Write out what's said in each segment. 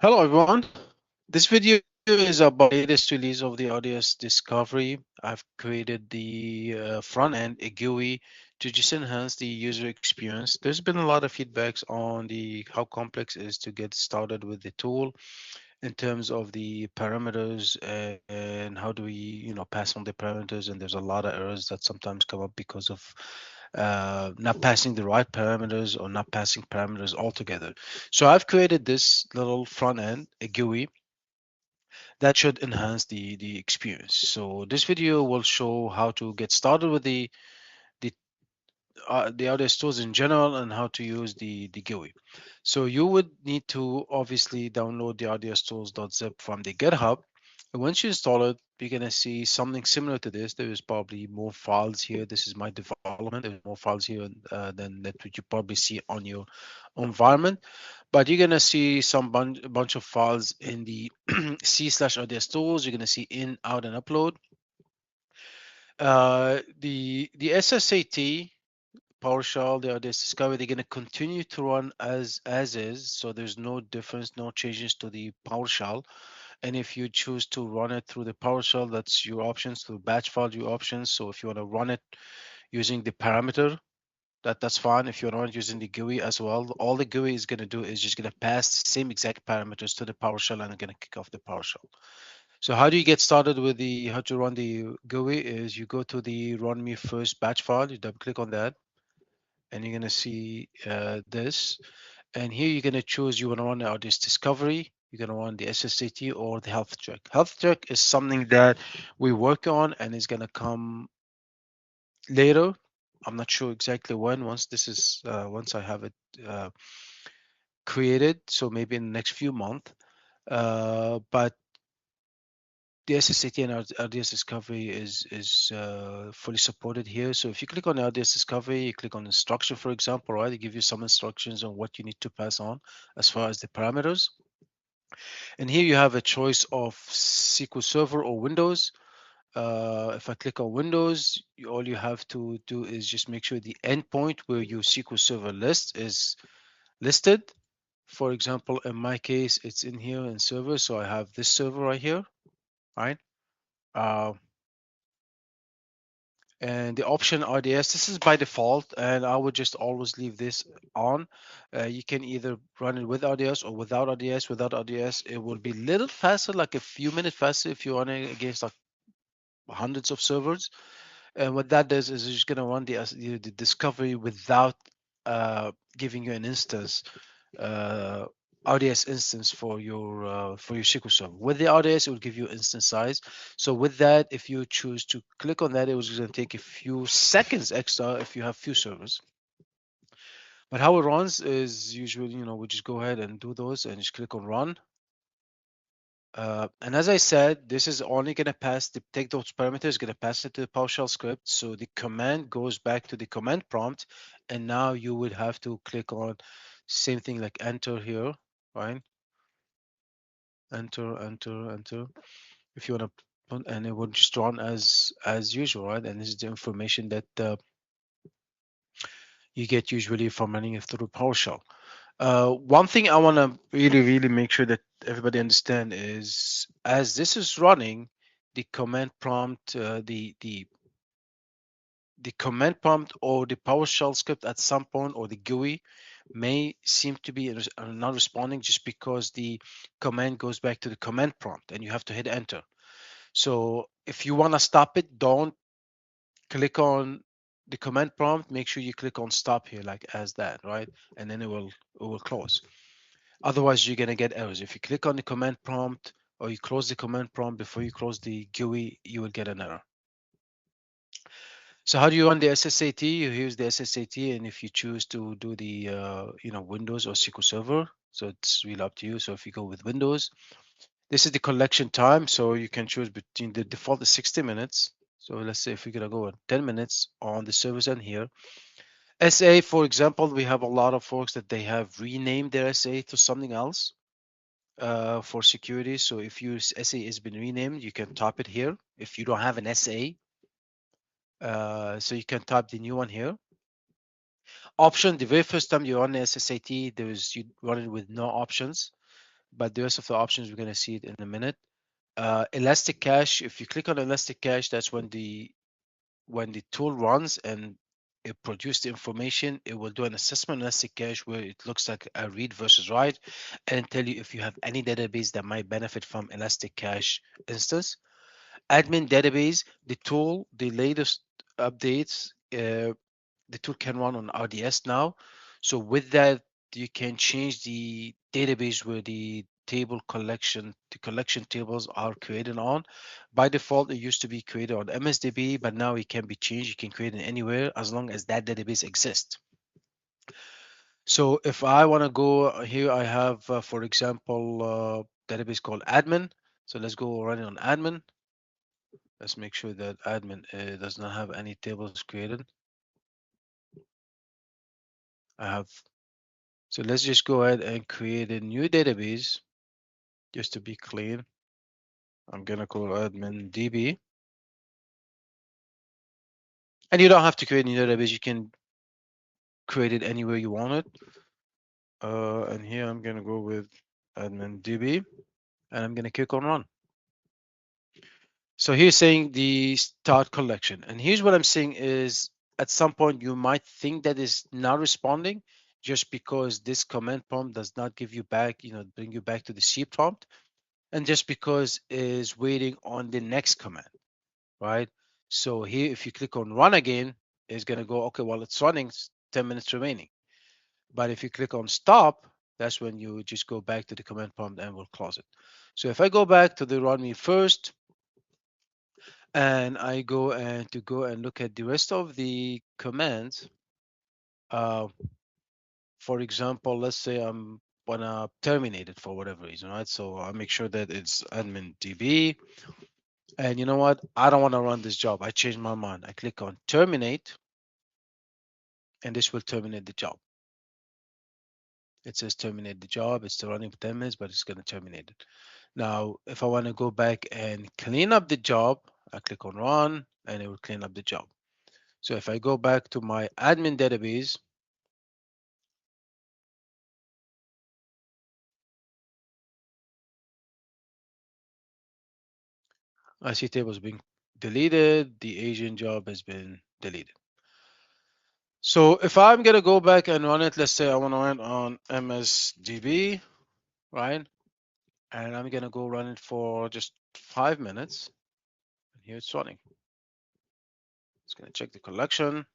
Hello everyone. This video is about latest release of the RDS Discovery. I've created the front end, a GUI, to just enhance the user experience. There's been a lot of feedbacks on the how complex it is to get started with the tool in terms of the parameters and how do we, pass on the parameters. And there's a lot of errors that sometimes come up because of not passing the right parameters or not passing parameters altogether. So I've created this little front end, a GUI, that should enhance the experience. So this video will show how to get started with the the RDS tools in general and how to use the GUI. So you would need to obviously download the RDSTools.zip from the GitHub. And once you install it, you're gonna see something similar to this. There is probably more files here. This is my development. There's more files here than that which you probably see on your environment. But you're gonna see some bunch of files in the C/RDS tools. You're gonna see in, out, and upload. The SSAT PowerShell, the RDS Discovery, they're going to continue to run as is. So there's no difference, no changes to the PowerShell. And if you choose to run it through the PowerShell, that's your options. Through batch file, your options. So if you want to run it using the parameter, that's fine. If you're not using the GUI as well, all the GUI is going to do is just going to pass the same exact parameters to the PowerShell and going to kick off the PowerShell. So how do you get started with the how to run the GUI is you go to the run me first batch file, you double click on that, and you're going to see this. And here you're going to choose you want to run the RDS Discovery, you're going to run the SSAT or the health check. Health check is something that we work on and is going to come later. I'm not sure exactly when. Once I have it uh, created, so maybe in the next few months. But the SSAT and RDS Discovery is fully supported here. So if you click on the RDS Discovery, you click on instruction, for example, right? They give you some instructions on what you need to pass on as far as the parameters. And here you have a choice of SQL Server or Windows. If I click on Windows, all you have to do is just make sure the endpoint where your SQL Server list is listed. For example, in my case, it's in here in server. So I have this server right here, right? Uh, and the option RDS, this is by default, and I would just always leave this on. You can either run it with RDS or without RDS. Without RDS, it will be a little faster, like a few minutes faster if you're running against like hundreds of servers. And what that does is it's just going to run the discovery without giving you an instance, uh, RDS instance for your SQL Server. With the RDS, it will give you instance size. So with that, if you choose to click on that, it was going to take a few seconds extra if you have few servers. But how it runs is usually, we just go ahead and do those and just click on run. And as I said, this is only going to take those parameters, going to pass it to the PowerShell script. So the command goes back to the command prompt. And now you would have to click on same thing like enter here, right? Enter, enter, enter. If you want to, and it will just run as usual, right? And this is the information that you get usually from running it through PowerShell. One thing I want to really make sure that everybody understand is as this is running, the command prompt, the command prompt or the PowerShell script at some point or the GUI may seem to be not responding just because the command goes back to the command prompt and you have to hit enter. So if you want to stop it, don't click on the command prompt. Make sure you click on stop here, like as that, right? And then it will close. Otherwise, you're gonna get errors. If you click on the command prompt or you close the command prompt before you close the GUI, you will get an error. So how do you run the SSAT? You use the SSAT, and if you choose to do the Windows or SQL Server, so it's really up to you. So if you go with Windows, this is the collection time. So you can choose between the default is 60 minutes. So let's say if we're gonna go at 10 minutes on the service end here. SA, for example, we have a lot of folks that they have renamed their SA to something else for security. So if your SA has been renamed, you can type it here. If you don't have an SA, so you can type the new one here. Option, the very first time you run the SSAT, you run it with no options. but the rest of the options we're going to see it in a minute. Elastic cache, if you click on elastic cache, that's when the tool runs and it produces the information, it will do an assessment elastic cache where it looks like a read versus write and tell you if you have any database that might benefit from elastic cache instance. Admin database, the tool, the latest updates, the tool can run on RDS now. So with that, you can change the database where the collection tables are created on. By default, it used to be created on MSDB, but now it can be changed. You can create it anywhere as long as that database exists. So if I want to go here, I have, for example, database called admin. So let's go run it on admin. Let's make sure that admin does not have any tables created. I have So let's just go ahead and create a new database just to be clean. I'm gonna call admin DB. And you don't have to create a new database. You can create it anywhere you want it. And here I'm gonna go with admin DB and I'm gonna click on run. So here's saying the start collection. And here's what I'm saying is at some point you might think that is not responding just because this command prompt does not give you back, bring you back to the C prompt. And just because is waiting on the next command, right? So here, if you click on run again, it's going to go, okay, well, it's running, 10 minutes remaining. But if you click on stop, that's when you just go back to the command prompt and we'll close it. So if I go back to the run me first, and I go and look at the rest of the commands, uh, for example, let's say I'm wanna terminate it for whatever reason, right? So I make sure that it's admin DB. And you know what? I don't want to run this job. I changed my mind. I click on terminate, and this will terminate the job. It says terminate the job. It's still running for 10 minutes, but it's going to terminate it. Now, if I want to go back and clean up the job, I click on run, and it will clean up the job. So if I go back to my admin database, I see tables being deleted. The agent job has been deleted. So if I'm going to go back and run it, let's say I want to run on MSDB, right? And I'm gonna go run it for just 5 minutes. And here it's running. It's gonna check the collection.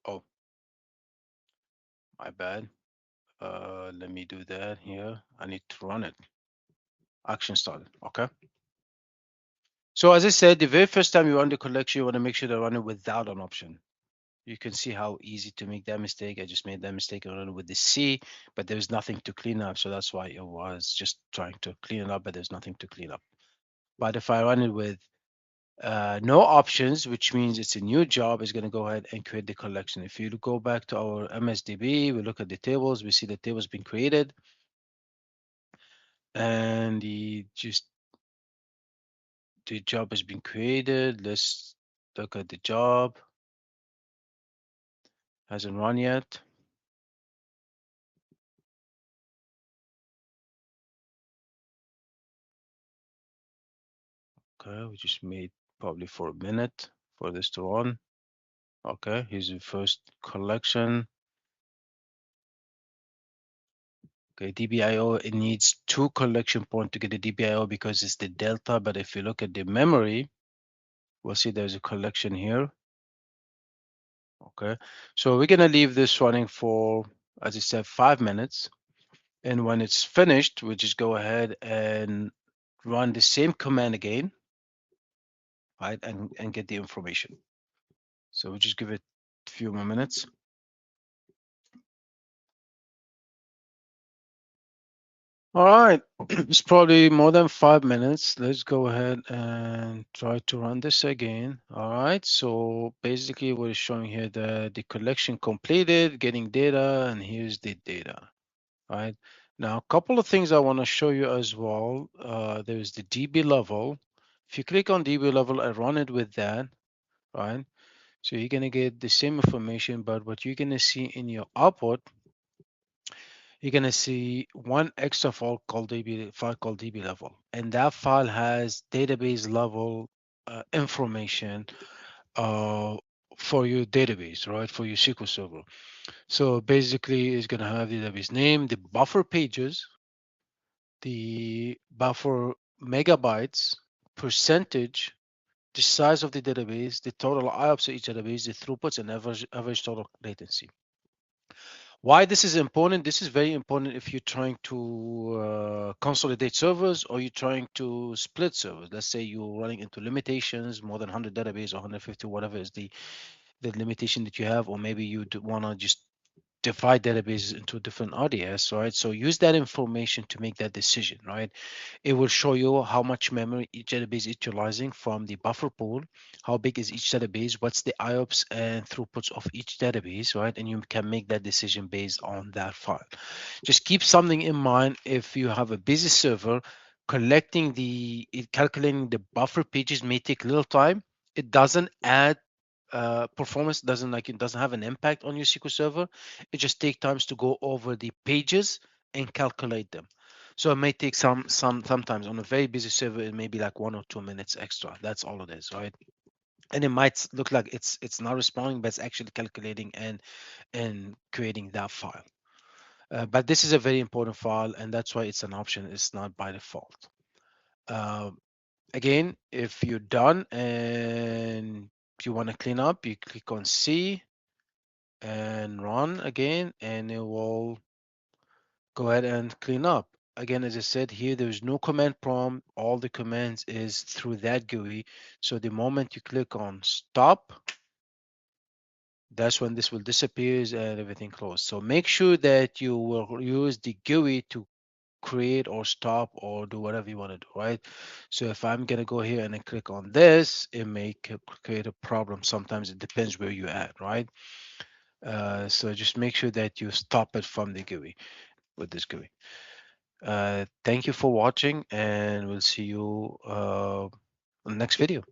Oh, my bad. Let me do that here. I need to run it. Action started. Okay. So as I said, the very first time you run the collection, you want to make sure to run it without an option. You can see how easy to make that mistake. I just made that mistake and run it with the C, but there's nothing to clean up. So that's why it was just trying to clean it up, but there's nothing to clean up. But if I run it with no options, which means it's a new job, is going to go ahead and create the collection. If you go back to our MSDB, we look at the tables, we see the tables being created, and the job has been created. Let's look at the job. Hasn't run yet. Okay, we just made probably for a minute for this to run. Okay, here's the first collection. Okay, DBIO, it needs 2 collection points to get the DBIO because it's the delta. But if you look at the memory, we'll see there's a collection here. Okay, so we're gonna leave this running for, as I said, 5 minutes. And when it's finished, we just go ahead and run the same command again, right? And get the information. So we just give it a few more minutes. All right, it's probably more than 5 minutes. Let's go ahead and try to run this again. All right, so basically we're showing here the collection completed, getting data, and here's the data. All right, now a couple of things I want to show you as well. There's the DB level. If you click on DB level and run it with that, right? So you're gonna get the same information, but what you're gonna see in your output, you're gonna see one extra file called DB level, and that file has database level information uh, for your database, right? For your SQL Server. So basically, it's gonna have the database name, the buffer pages, the buffer megabytes, percentage, the size of the database, the total IOPS of each database, the throughputs, and average total latency. Why this is important? This is very important if you're trying to consolidate servers or you're trying to split servers. Let's say you're running into limitations, more than 100 database or 150, whatever is the limitation that you have, or maybe you want to just divide databases into different RDS, right? So use that information to make that decision, right? It will show you how much memory each database is utilizing from the buffer pool, how big is each database, what's the IOPS and throughputs of each database, right? And you can make that decision based on that file. Just keep something in mind if you have a busy server, calculating the buffer pages may take little time. It doesn't add performance doesn't like it doesn't have an impact on your SQL Server. It just takes times to go over the pages and calculate them. So it may take sometimes on a very busy server, it may be like 1 or 2 minutes extra. That's all it is, right? And it might look like it's not responding, but it's actually calculating and creating that file. But this is a very important file, and that's why it's an option. It's not by default. Uh, Again, if you're done and you want to clean up, you click on C and run again, and it will go ahead and clean up. Again, as I said here, there's no command prompt. All the commands is through that GUI. So the moment you click on stop, that's when this will disappear and everything closed. So make sure that you will use the GUI to create or stop or do whatever you want to do, right? So if I'm gonna go here and then click on this, it may create a problem. Sometimes it depends where you're at, right? So just make sure that you stop it from the GUI with this GUI. Thank you for watching, and we'll see you on the next video.